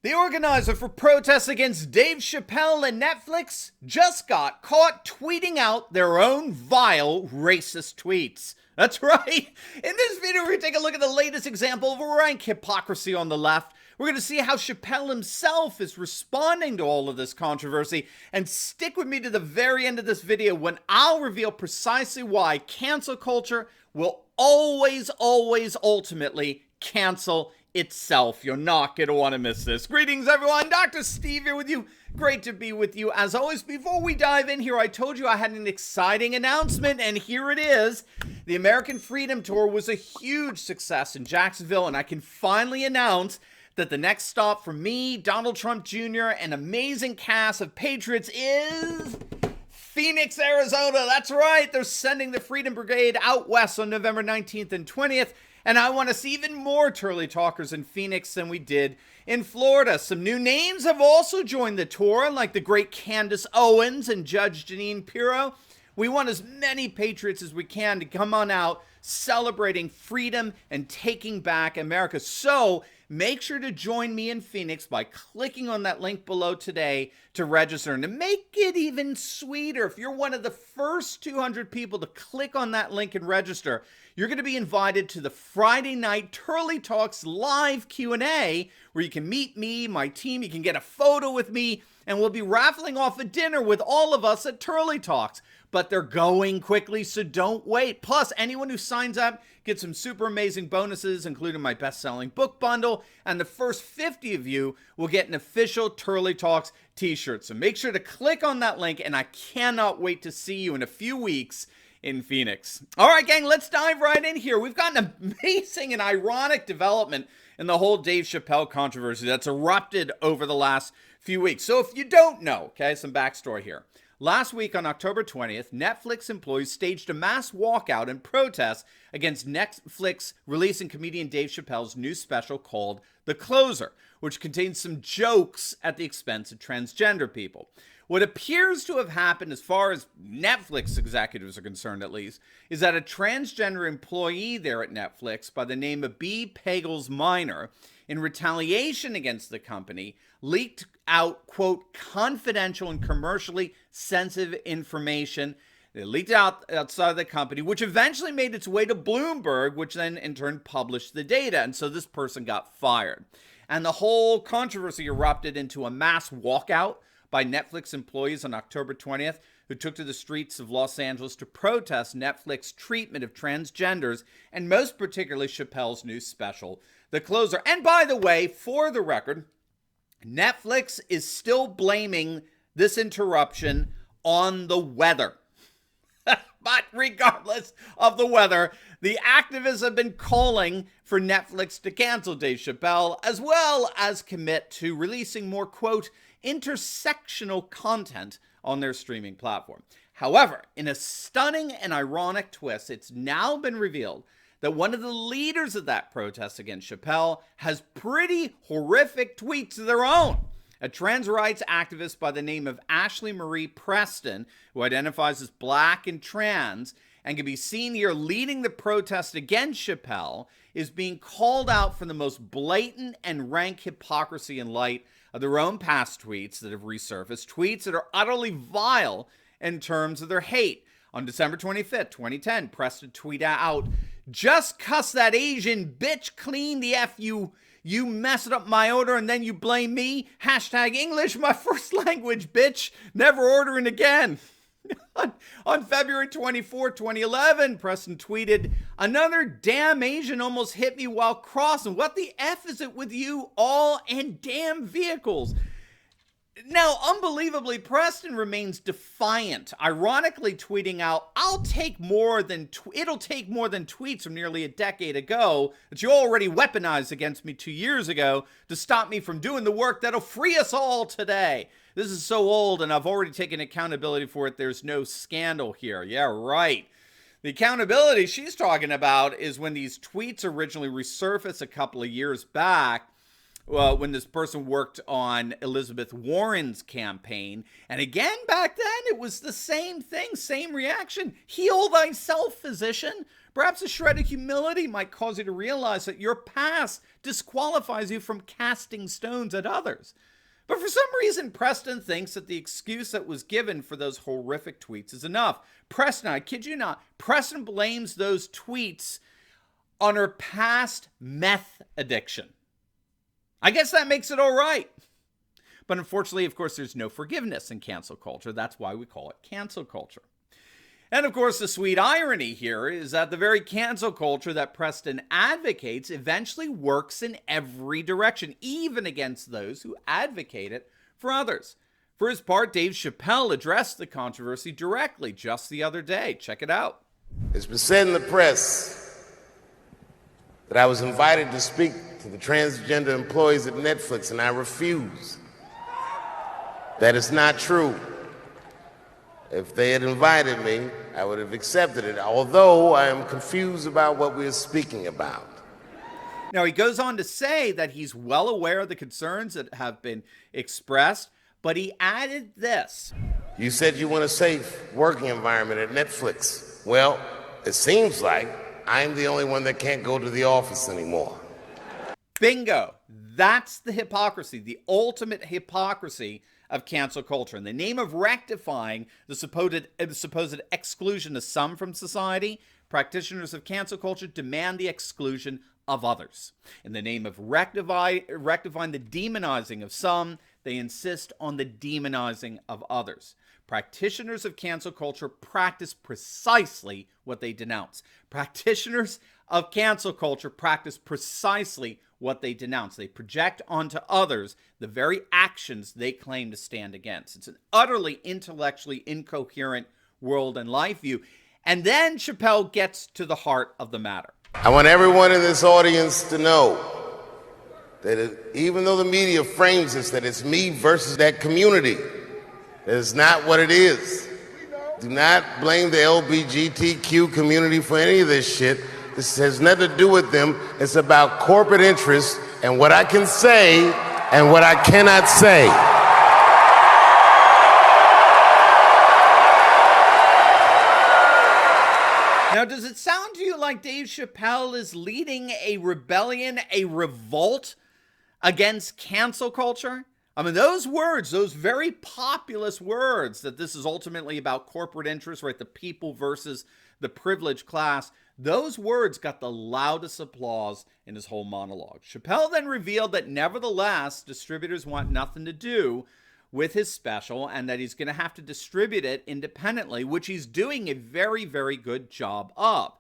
The organizer for protests against Dave Chappelle and Netflix just got caught tweeting out their own vile racist tweets. That's right. In this video, we're going to take a look at the latest example of rank hypocrisy on the left. We're going to see how Chappelle himself is responding to all of this controversy. And stick with me to the very end of this video when I'll reveal precisely why cancel culture will always ultimately cancel itself. You're not going to want to miss this. Greetings, everyone. Dr. Steve here with you. Great to be with you. As always, before we dive in here, I told you I had an exciting announcement, and here it is. The American Freedom Tour was a huge success in Jacksonville, and I can finally announce that the next stop for me, Donald Trump Jr., and amazing cast of Patriots is Phoenix, Arizona. That's right. They're sending the Freedom Brigade out west on November 19th and 20th. And I want to see even more Turley talkers in Phoenix than we did in Florida. Some new names have also joined the tour, like the great Candace Owens and Judge Jeanine Pirro. We want as many Patriots as we can to come on out celebrating freedom and taking back America. So make sure to join me in Phoenix by clicking on that link below today to register. And to make it even sweeter, if you're one of the first 200 people to click on that link and register, you're going to be invited to the Friday night Turley Talks live Q&A where you can meet me, my team, you can get a photo with me, and we'll be raffling off a dinner with all of us at Turley Talks. But they're going quickly, so don't wait. Plus, anyone who signs up gets some super amazing bonuses, including my best-selling book bundle, and the first 50 of you will get an official Turley Talks t-shirt. So make sure to click on that link, and I cannot wait to see you in a few weeks in Phoenix. All right, gang, let's dive right in here. We've got an amazing and ironic development in the whole Dave Chappelle controversy that's erupted over the last few weeks. So if you don't know, okay, some backstory here. Last week on October 20th, Netflix employees staged a mass walkout in protest against Netflix releasing comedian Dave Chappelle's new special called The Closer, which contains some jokes at the expense of transgender people. What appears to have happened, as far as Netflix executives are concerned at least, is that a transgender employee there at Netflix by the name of B. Pagels Minor, in retaliation against the company, leaked out, quote, confidential and commercially sensitive information. They leaked out outside the company, which eventually made its way to Bloomberg, which then in turn published the data. And so this person got fired. And the whole controversy erupted into a mass walkout by Netflix employees on October 20th, who took to the streets of Los Angeles to protest Netflix's treatment of transgenders, and most particularly Chappelle's new special, The Closer. And by the way, for the record, Netflix is still blaming this interruption on the weather. But regardless of the weather, the activists have been calling for Netflix to cancel Dave Chappelle, as well as commit to releasing more, quote, intersectional content on their streaming platform. However, in a stunning and ironic twist, it's now been revealed that one of the leaders of that protest against Chappelle has pretty horrific tweets of their own. A trans rights activist by the name of Ashley Marie Preston, who identifies as black and trans and can be seen here leading the protest against Chappelle, is being called out for the most blatant and rank hypocrisy in light of their own past tweets that have resurfaced, tweets that are utterly vile in terms of their hate. On December 25th, 2010, Preston tweeted out, "Just cuss that Asian bitch clean the F you. You messed up my order and then you blame me. Hashtag English, my first language, bitch. Never ordering again." On February 24, 2011, Preston tweeted, "Another damn Asian almost hit me while crossing. What the F is it with you all and damn vehicles?" Now, unbelievably, Preston remains defiant, ironically tweeting out, it'll take more than tweets from nearly a decade ago that you already weaponized against me 2 years ago to stop me from doing the work that'll free us all today. This is so old and I've already taken accountability for it. There's no scandal here. Yeah, right. The accountability she's talking about is when these tweets originally resurfaced a couple of years back. when this person worked on Elizabeth Warren's campaign. And again, back then, it was the same thing, same reaction. Heal thyself, physician. Perhaps a shred of humility might cause you to realize that your past disqualifies you from casting stones at others. But for some reason, Preston thinks that the excuse that was given for those horrific tweets is enough. Preston, I kid you not, Preston blames those tweets on her past meth addiction. I guess that makes it all right. But unfortunately, of course, there's no forgiveness in cancel culture. That's why we call it cancel culture. And of course, the sweet irony here is that the very cancel culture that Preston advocates eventually works in every direction, even against those who advocate it for others. For his part, Dave Chappelle addressed the controversy directly just the other day. Check it out. It's been said in the press that I was invited to speak to the transgender employees at Netflix, and I refuse. That is not true. If they had invited me, I would have accepted it, although I am confused about what we're speaking about. Now, he goes on to say that he's well aware of the concerns that have been expressed, but he added this. You said you want a safe working environment at Netflix. Well, it seems like I'm the only one that can't go to the office anymore. Bingo. That's the hypocrisy, the ultimate hypocrisy of cancel culture. In the name of rectifying the supposed exclusion of some from society, practitioners of cancel culture demand the exclusion of others. In the name of rectifying the demonizing of some, they insist on the demonizing of others. Practitioners of cancel culture practice precisely what they denounce. Practitioners of cancel culture practice precisely what they denounce. They project onto others the very actions they claim to stand against. It's an utterly intellectually incoherent world and life view. And then Chappelle gets to the heart of the matter. I want everyone in this audience to know that even though the media frames this, that it's me versus that community, that is not what it is. Do not blame the LGBTQ community for any of this shit. This has nothing to do with them. It's about corporate interests and what I can say and what I cannot say. Now, does it sound to you like Dave Chappelle is leading a rebellion, a revolt against cancel culture? I mean, those words, those very populist words that this is ultimately about corporate interests, right? The people versus the privileged class. Those words got the loudest applause in his whole monologue. Chappelle then revealed that nevertheless, distributors want nothing to do with his special and that he's going to have to distribute it independently, which he's doing a very, very good job of.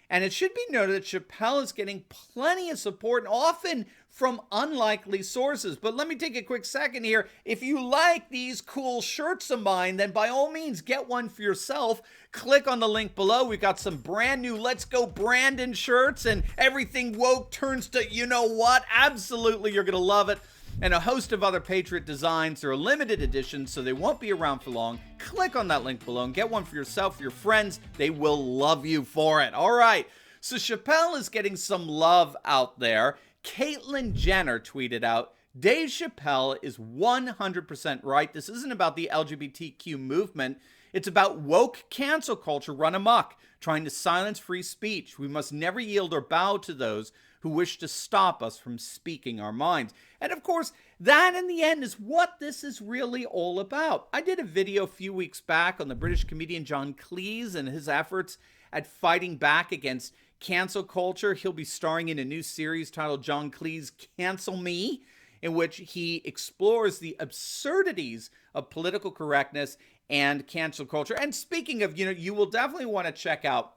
And it should be noted that Chappelle is getting plenty of support, and often from unlikely sources. But let me take a quick second here. If you like these cool shirts of mine, then by all means, get one for yourself. Click on the link below. We've got some brand new Let's Go Brandon shirts, and everything woke turns to, you know what? Absolutely, you're going to love it. And a host of other Patriot designs. They're a limited edition, so they won't be around for long. Click on that link below and get one for yourself, for your friends. They will love you for it. All right, so Chappelle is getting some love out there. Caitlyn Jenner tweeted out, Dave Chappelle is 100% right. This isn't about the LGBTQ movement. It's about woke cancel culture run amok, trying to silence free speech. We must never yield or bow to those who wish to stop us from speaking our minds. And of course, that in the end is what this is really all about. I did a video a few weeks back on the British comedian John Cleese and his efforts at fighting back against cancel culture. He'll be starring in a new series titled John Cleese Cancel Me, in which he explores the absurdities of political correctness and cancel culture. And speaking of, you will definitely want to check out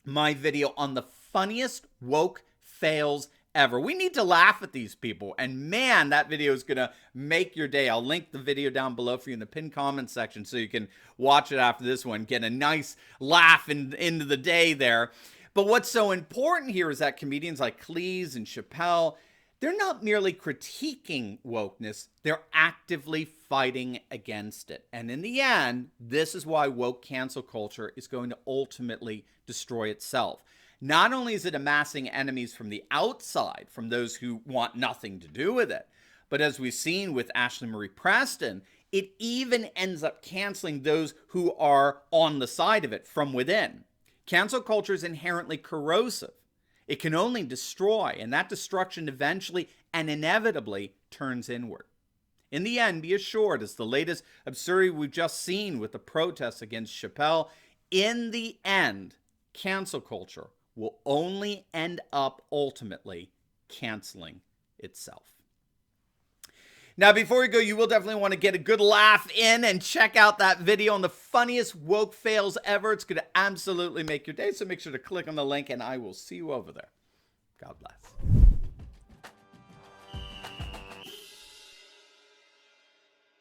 my video on the funniest woke fails ever. We need to laugh at these people, and man, that video is gonna make your day. I'll link the video down below for you in the pinned comment section so you can watch it after this one, get a nice laugh into the day there. But what's so important here is that comedians like Cleese and Chappelle, they're not merely critiquing wokeness, they're actively fighting against it. And in the end, this is why woke cancel culture is going to ultimately destroy itself. Not only is it amassing enemies from the outside, from those who want nothing to do with it, but as we've seen with Ashley Marie Preston, it even ends up canceling those who are on the side of it from within. Cancel culture is inherently corrosive. It can only destroy, and that destruction eventually and inevitably turns inward. In the end, be assured, as the latest absurdity we've just seen with the protests against Chappelle, in the end, cancel culture will only end up ultimately canceling itself. Now, before we go, you will definitely want to get a good laugh in and check out that video on the funniest woke fails ever. It's going to absolutely make your day, so make sure to click on the link, and I will see you over there. God bless.